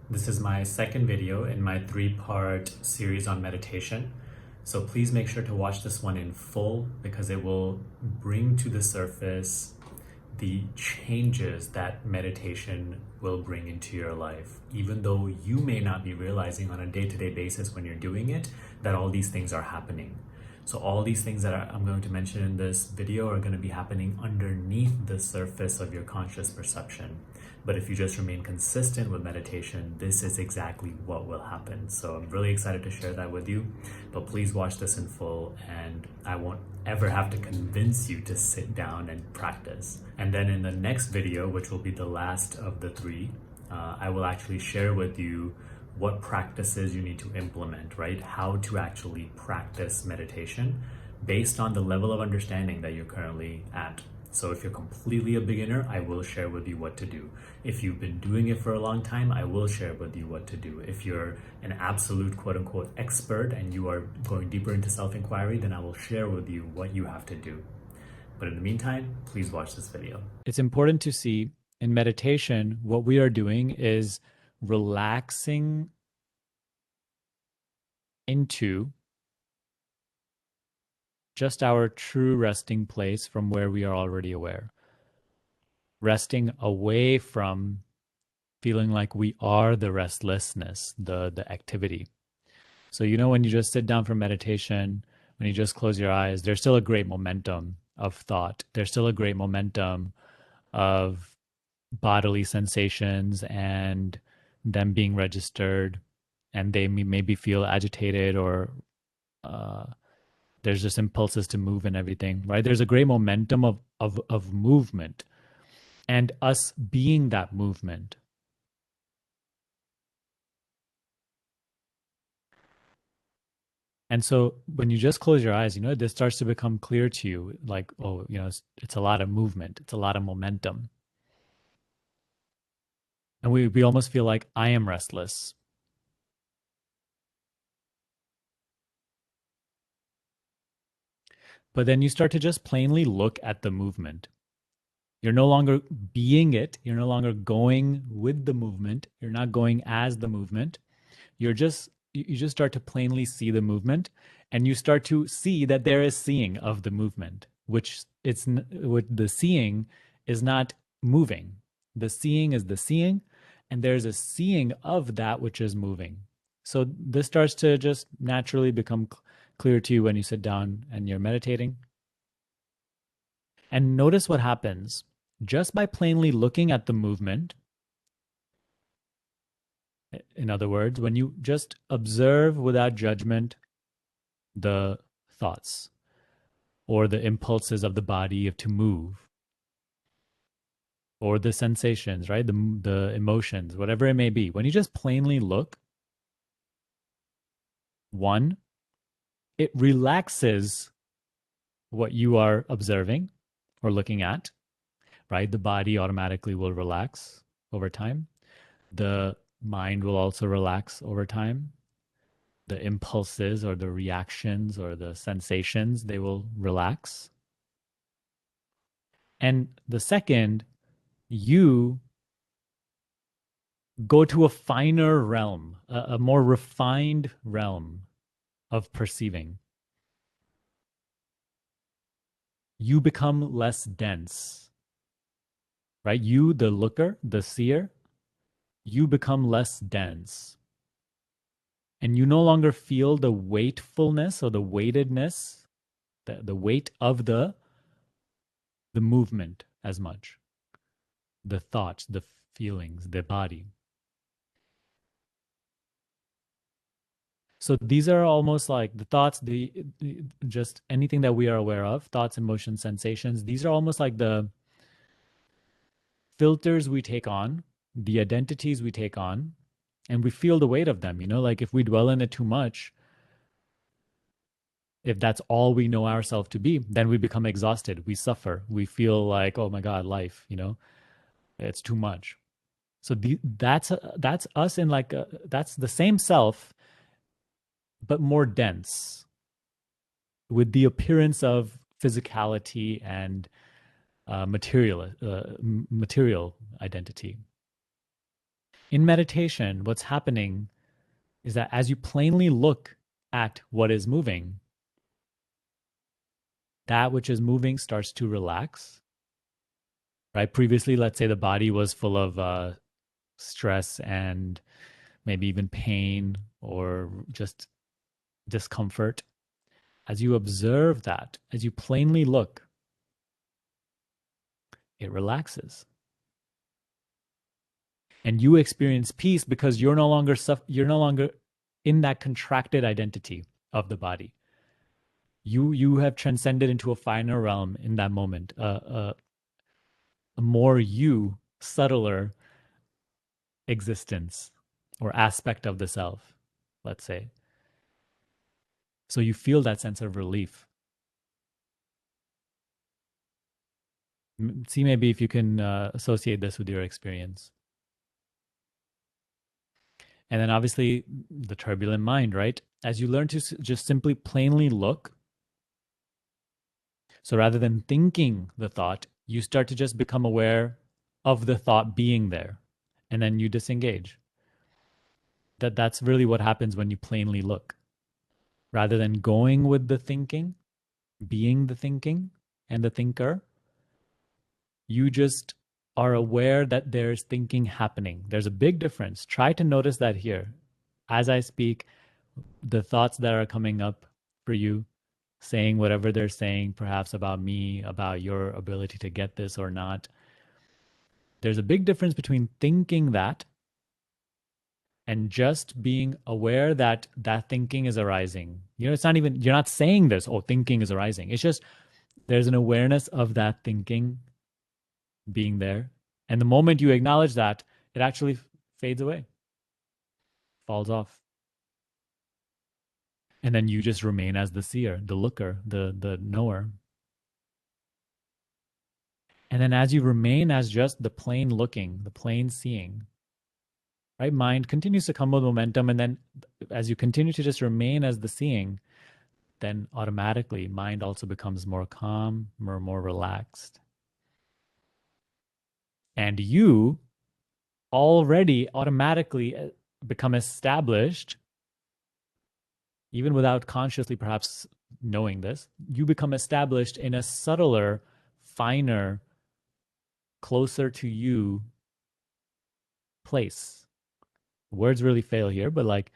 This is my second video in my three-part series on meditation. So please make sure to watch this one in full because it will bring to the surface the changes that meditation will bring into your life. Even though you may not be realizing on a day-to-day basis when you're doing it, that all these things are happening. So all these things that I'm going to mention in this video are going to be happening underneath the surface of your conscious perception. But if you just remain consistent with meditation, this is exactly what will happen. So I'm really excited to share that with you, but please watch this in full and I won't ever have to convince you to sit down and practice. And then in the next video, which will be the last of the three, I will actually share with you what practices you need to implement, right? How to actually practice meditation based on the level of understanding that you're currently at. So if you're completely a beginner, I will share with you what to do. If you've been doing it for a long time, I will share with you what to do. If you're an absolute quote unquote expert and you are going deeper into self-inquiry, then I will share with you what you have to do. But in the meantime, please watch this video. It's important to see in meditation, what we are doing is relaxing into just our true resting place from where we are already aware. Resting away from feeling like we are the restlessness, the activity. So, when you just sit down for meditation, when you just close your eyes, there's still a great momentum of thought. There's still a great momentum of bodily sensations and them being registered, and they maybe feel agitated or there's just impulses to move and everything, right? There's a great momentum of movement and us being that movement. And so when you just close your eyes, this starts to become clear to you, like, oh, it's a lot of movement, it's a lot of momentum. And we almost feel like I am restless. But then you start to just plainly look at the movement. You're no longer being it. You're no longer going with the movement. You're not going as the movement. You just start to plainly see the movement, and you start to see that there is seeing of the movement, which it's what the seeing is not moving. The seeing is the seeing, and there's a seeing of that which is moving. So this starts to just naturally become clear to you when you sit down and you're meditating. And notice what happens just by plainly looking at the movement. In other words, when you just observe without judgment the thoughts or the impulses of the body to move or the sensations, right? The emotions, whatever it may be. When you just plainly look, one, it relaxes what you are observing or looking at, right? The body automatically will relax over time. The mind will also relax over time. The impulses or the reactions or the sensations, they will relax. And the second, you go to a finer realm, a more refined realm of perceiving. You become less dense, right? You, the looker, the seer, you become less dense. And you no longer feel the weightfulness or the weightedness, the weight of the movement as much, the thoughts, the feelings, the body. So these are almost like the thoughts, the just anything that we are aware of, thoughts, emotions, sensations. These are almost like the filters we take on, the identities we take on, and we feel the weight of them. Like if we dwell in it too much, if that's all we know ourselves to be, then we become exhausted. We suffer. We feel like, oh my God, life, it's too much. So that's us in that's the same self, but more dense, with the appearance of physicality and material identity. In meditation, what's happening is that as you plainly look at what is moving, that which is moving starts to relax, right? Previously, let's say the body was full of stress and maybe even pain or just discomfort. As you observe that, as you plainly look, it relaxes. And you experience peace because you're no longer in that contracted identity of the body. You have transcended into a finer realm in that moment, a more you, subtler existence or aspect of the self, let's say. So you feel that sense of relief. See maybe if you can associate this with your experience. And then obviously the turbulent mind, right? As you learn to just simply plainly look, so rather than thinking the thought, you start to just become aware of the thought being there, and then you disengage. That's really what happens when you plainly look. Rather than going with the thinking, being the thinking and the thinker, you just are aware that there's thinking happening. There's a big difference. Try to notice that here. As I speak, the thoughts that are coming up for you, saying whatever they're saying, perhaps about me, about your ability to get this or not. There's a big difference between thinking that and just being aware that that thinking is arising. You know, it's not even, you're not saying this, oh, thinking is arising. It's just there's an awareness of that thinking being there. And the moment you acknowledge that, it actually fades away, falls off. And then you just remain as the seer, the looker, the knower. And then as you remain as just the plain looking, the plain seeing, right? Mind continues to come with momentum. And then as you continue to just remain as the seeing, then automatically mind also becomes more calm, more relaxed. And you already automatically become established, even without consciously perhaps knowing this, you become established in a subtler, finer, closer to you place. Words really fail here, but like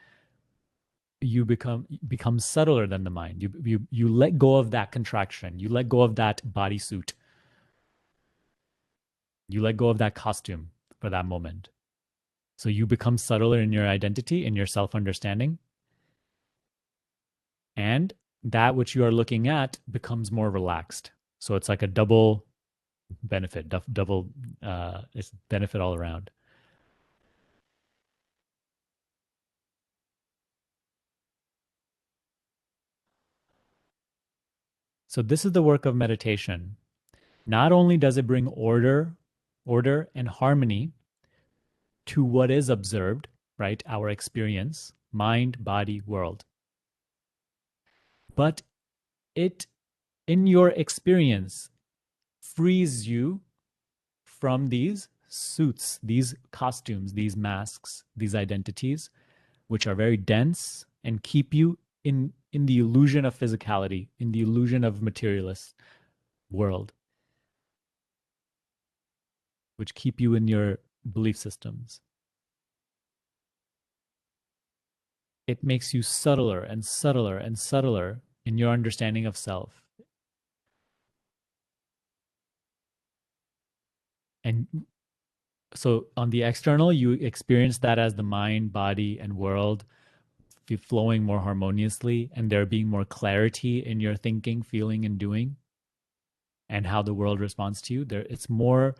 you become subtler than the mind. You let go of that contraction. You let go of that bodysuit. You let go of that costume for that moment. So you become subtler in your identity, in your self-understanding, and that which you are looking at becomes more relaxed. So it's like a double benefit, double it's benefit all around. So this is the work of meditation. Not only does it bring order and harmony to what is observed, right? Our experience, mind, body, world. But it, in your experience, frees you from these suits, these costumes, these masks, these identities, which are very dense and keep you in the illusion of physicality, in the illusion of materialist world, which keep you in your belief systems. It makes you subtler and subtler and subtler in your understanding of self. And so on the external, you experience that as the mind, body, and world flowing more harmoniously, and there being more clarity in your thinking, feeling, and doing, and how the world responds to you. There, it's more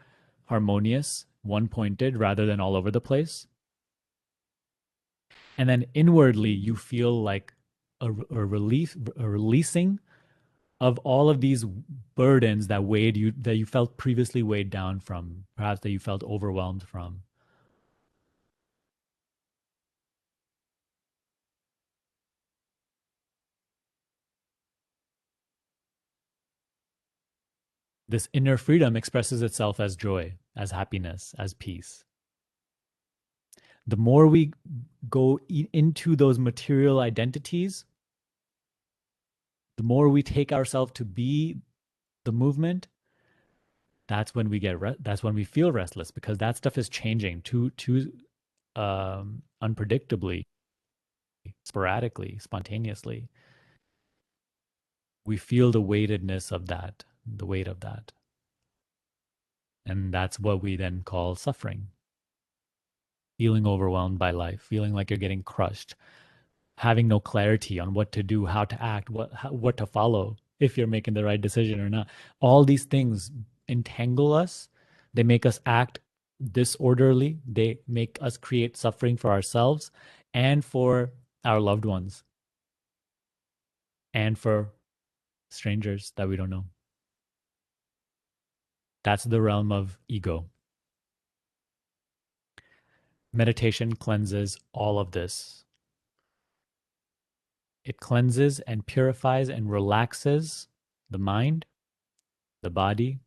harmonious, one pointed, rather than all over the place. And then inwardly, you feel like a relief, a releasing of all of these burdens that weighed you, that you felt previously weighed down from, perhaps that you felt overwhelmed from. This inner freedom expresses itself as joy, as happiness, as peace. The more we go into those material identities, the more we take ourselves to be the movement, that's when we that's when we feel restless, because that stuff is changing too unpredictably, sporadically, spontaneously. We feel the weightedness of that, the weight of that. And that's what we then call suffering. Feeling overwhelmed by life, feeling like you're getting crushed, having no clarity on what to do, how to act, what to follow, if you're making the right decision or not. All these things entangle us. They make us act disorderly. They make us create suffering for ourselves and for our loved ones and for strangers that we don't know. That's the realm of ego. Meditation cleanses all of this. It cleanses and purifies and relaxes the mind, the body,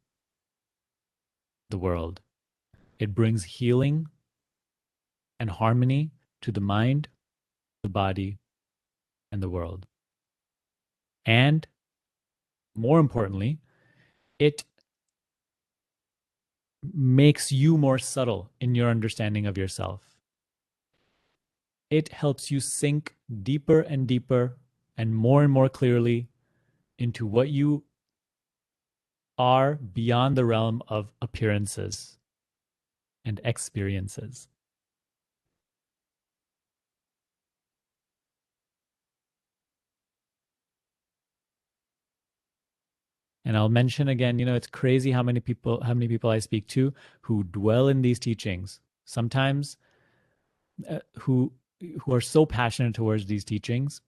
the world. It brings healing and harmony to the mind, the body, and the world. And more importantly, it makes you more subtle in your understanding of yourself. It helps you sink deeper and deeper and more clearly into what you are beyond the realm of appearances and experiences. And I'll mention again, it's crazy how many people I speak to who dwell in these teachings. Sometimes who are so passionate towards these teachings,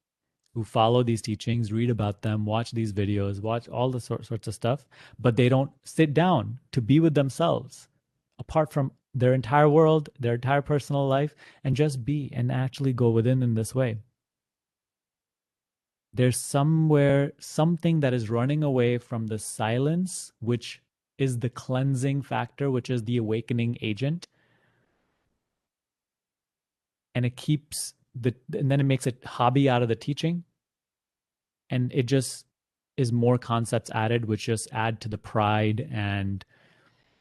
who follow these teachings, read about them, watch these videos, watch all the sorts of stuff, but they don't sit down to be with themselves, apart from their entire world, their entire personal life, and just be and actually go within in this way. There's something that is running away from the silence, which is the cleansing factor, which is the awakening agent. And and then it makes a hobby out of the teaching. And it just is more concepts added, which just add to the pride and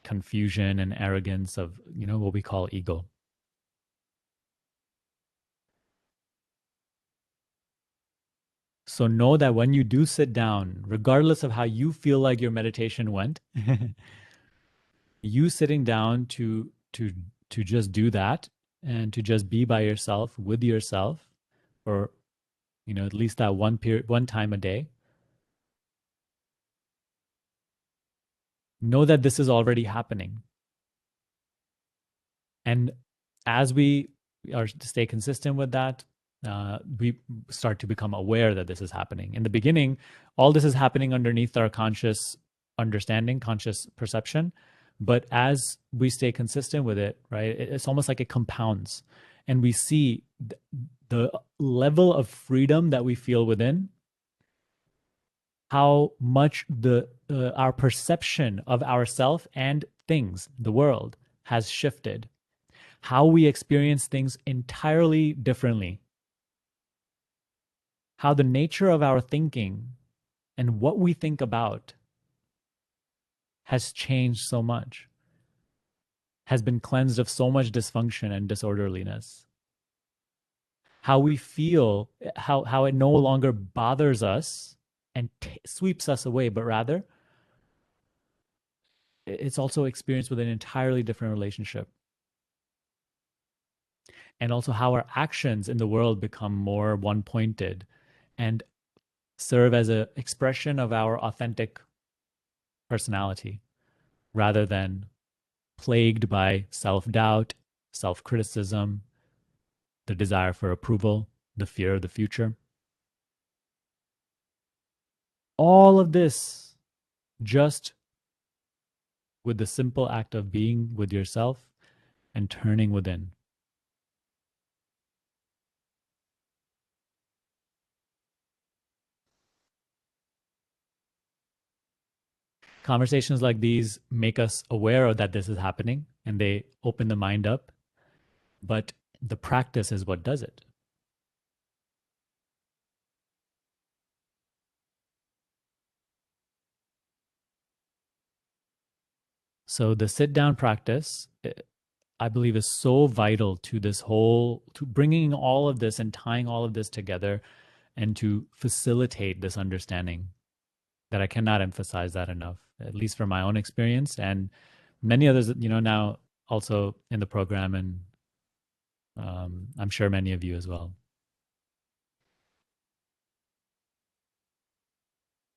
confusion and arrogance of, what we call ego. So know that when you do sit down, regardless of how you feel like your meditation went, you sitting down to just do that and to just be by yourself with yourself for at least that one time a day, know that this is already happening. And as we are to stay consistent with that, we start to become aware that this is happening. In the beginning, all this is happening underneath our conscious understanding, conscious perception. But as we stay consistent with it, right, it's almost like it compounds. And we see the level of freedom that we feel within, how much our perception of ourself and things, the world, has shifted, how we experience things entirely differently, how the nature of our thinking and what we think about has changed so much, has been cleansed of so much dysfunction and disorderliness. How we feel, how it no longer bothers us and sweeps us away, but rather it's also experienced with an entirely different relationship. And also how our actions in the world become more one-pointed and serve as an expression of our authentic personality rather than plagued by self-doubt, self-criticism, the desire for approval, the fear of the future. All of this just with the simple act of being with yourself and turning within. Conversations like these make us aware of that this is happening and they open the mind up. But The practice is what does it. So the sit down practice, I believe, is so vital to this whole, to bringing all of this and tying all of this together and to facilitate this understanding, that I cannot emphasize that enough, at least from my own experience and many others, now also in the program, and I'm sure many of you as well.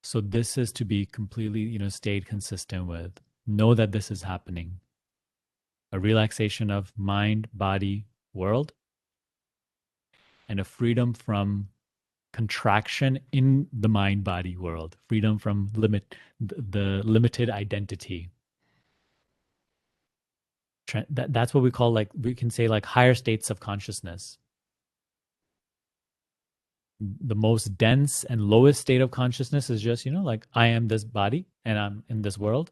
So this is to be completely, stayed consistent with. Know that this is happening. A relaxation of mind, body, world, and a freedom from contraction in the mind body world, freedom from the limited identity. That's what we call, like, we can say, like, higher states of consciousness. The most dense and lowest state of consciousness is just, like, I am this body and I'm in this world.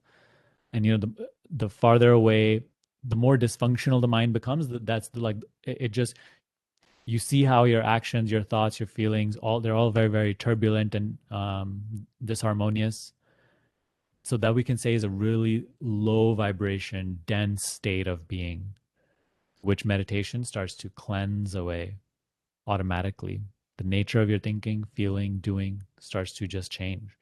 And the farther away, the more dysfunctional the mind becomes. That's the, like, it just, you see how your actions, your thoughts, your feelings, they're all very, very turbulent and disharmonious. So that we can say is a really low vibration, dense state of being, which meditation starts to cleanse away automatically. The nature of your thinking, feeling, doing starts to just change.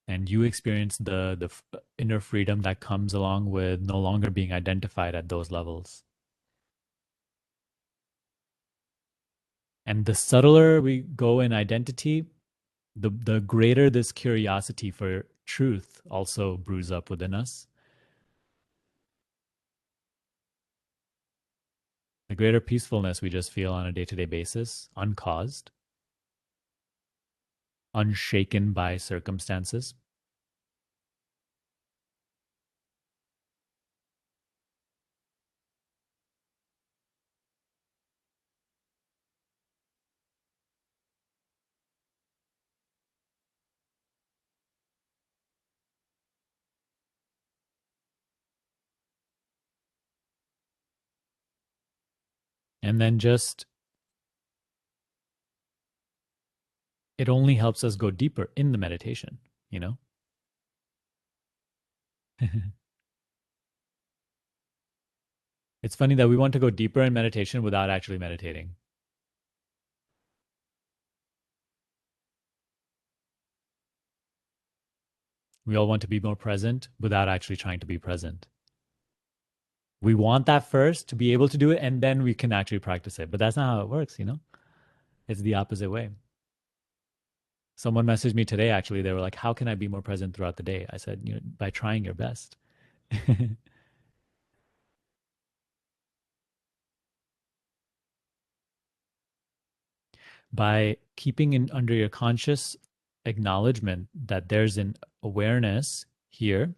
And you experience the inner freedom that comes along with no longer being identified at those levels. And the subtler we go in identity, the greater this curiosity for truth also brews up within us. The greater peacefulness we just feel on a day-to-day basis, uncaused, unshaken by circumstances. And then just, it only helps us go deeper in the meditation, you know? It's funny that we want to go deeper in meditation without actually meditating. We all want to be more present without actually trying to be present. We want that first to be able to do it, and then we can actually practice it. But that's not how it works, you know? It's the opposite way. Someone messaged me today, actually. They were like, how can I be more present throughout the day? I said, by trying your best. By keeping in under your conscious acknowledgement that there's an awareness here,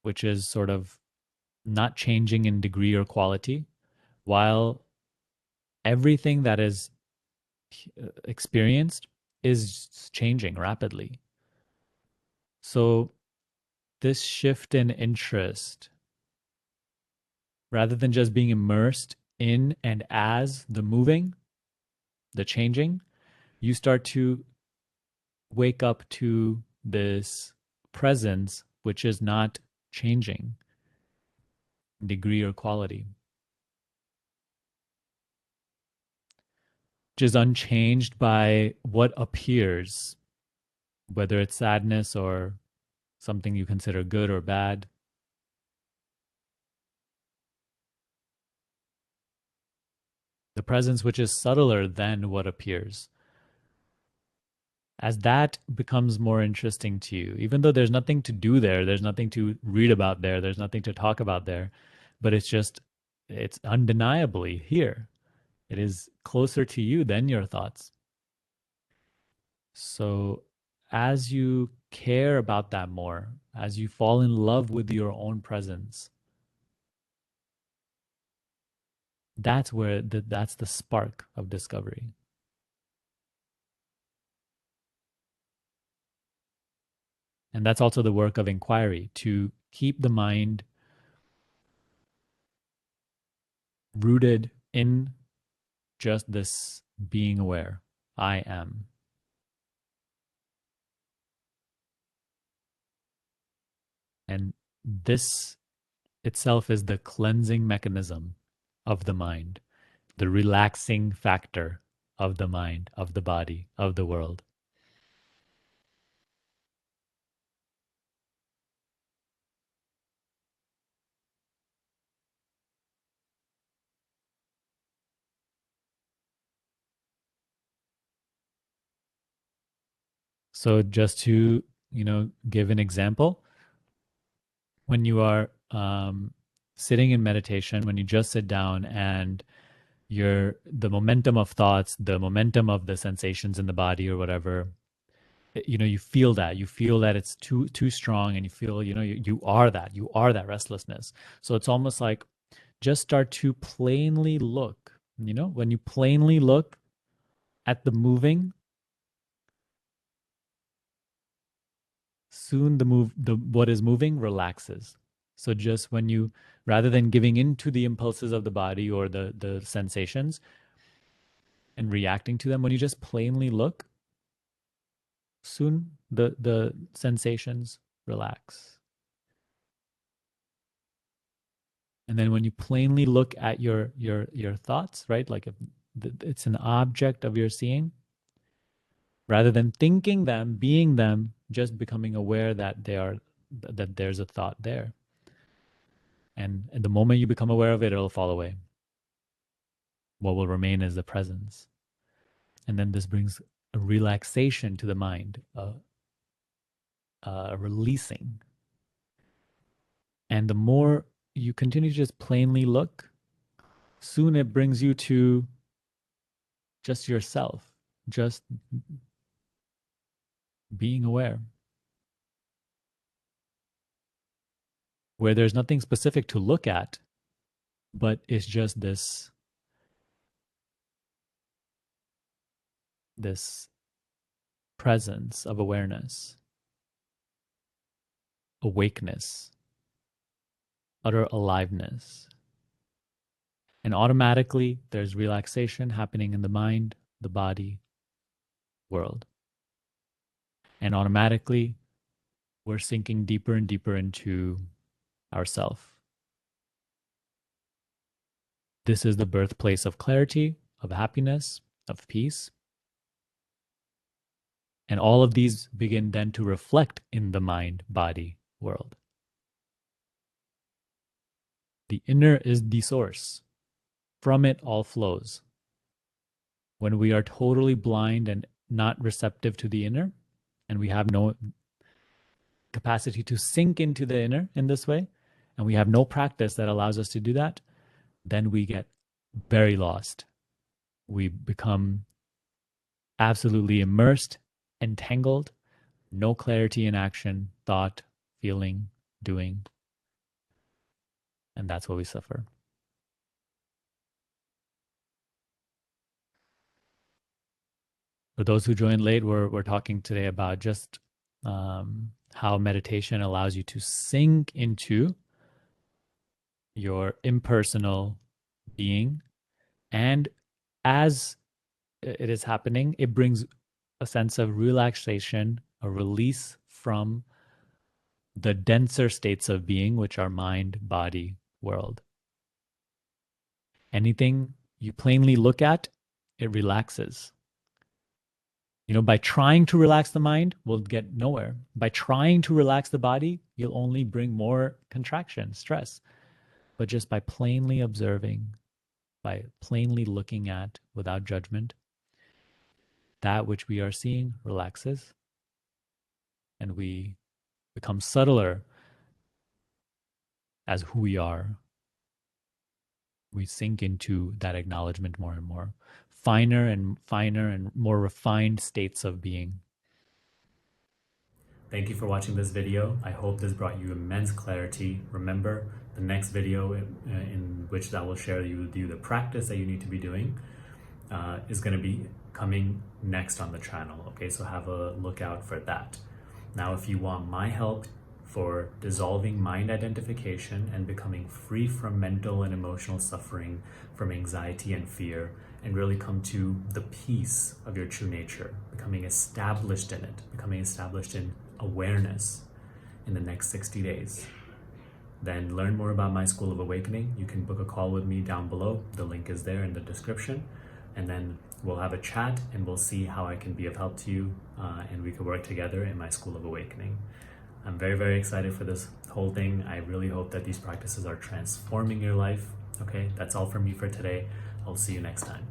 which is sort of not changing in degree or quality, while everything that is experienced is changing rapidly. So this shift in interest, rather than just being immersed in and as the moving, the changing, you start to wake up to this presence, which is not changing degree or quality, which is unchanged by what appears, whether it's sadness or something you consider good or bad. The presence which is subtler than what appears. As that becomes more interesting to you, even though there's nothing to do there, there's nothing to read about there, there's nothing to talk about there, but it's undeniably here. It is closer to you than your thoughts. So as you care about that more, as you fall in love with your own presence, that's the spark of discovery. And that's also the work of inquiry, to keep the mind rooted in just this being aware. I am. And this itself is the cleansing mechanism of the mind, the relaxing factor of the mind, of the body, of the world. So just to, give an example, when you are sitting in meditation, when you just sit down and the momentum of thoughts, the momentum of the sensations in the body or whatever, you feel that it's too strong, and you feel, you are that restlessness. So it's almost like, just start to plainly look, when you plainly look at the moving, soon the what is moving relaxes. So just when you, rather than giving into the impulses of the body or the sensations and reacting to them, when you just plainly look, soon the sensations relax. And then when you plainly look at your thoughts, right, like if it's an object of your seeing, rather than thinking them, being them, just becoming aware that that there's a thought there. And the moment you become aware of it, it'll fall away. What will remain is the presence. And then this brings a relaxation to the mind, a releasing. And the more you continue to just plainly look, soon it brings you to just yourself, just being aware, where there's nothing specific to look at, but it's just this presence of awareness, awakeness, utter aliveness. And automatically there's relaxation happening in the mind, the body, world. And automatically we're sinking deeper and deeper into ourself. This is the birthplace of clarity, of happiness, of peace. And all of these begin then to reflect in the mind, body, world. The inner is the source. From it all flows. When we are totally blind and not receptive to the inner, and we have no capacity to sink into the inner in this way, and we have no practice that allows us to do that, then we get very lost. We become absolutely immersed, entangled, no clarity in action, thought, feeling, doing. And that's what we suffer. For those who joined late, we're talking today about just how meditation allows you to sink into your impersonal being. And as it is happening, it brings a sense of relaxation, a release from the denser states of being, which are mind, body, world. Anything you plainly look at, it relaxes. By trying to relax the mind, we'll get nowhere. By trying to relax the body, you'll only bring more contraction, stress. But just by plainly observing, by plainly looking at without judgment, that which we are seeing relaxes, and we become subtler as who we are. We sink into that acknowledgement more and more, finer and more refined states of being. Thank you for watching this video. I hope this brought you immense clarity. Remember, the next video in which I will share with you the practice that you need to be doing is going to be coming next on the channel. Okay, so have a look out for that. Now, if you want my help for dissolving mind identification and becoming free from mental and emotional suffering, from anxiety and fear, and really come to the peace of your true nature, becoming established in it, becoming established in awareness in the next 60 days, then learn more about my School of Awakening. You can book a call with me down below. The link is there in the description. And then we'll have a chat and we'll see how I can be of help to you, and we can work together in my School of Awakening. I'm very, very excited for this whole thing. I really hope that these practices are transforming your life. Okay, that's all from me for today. I'll see you next time.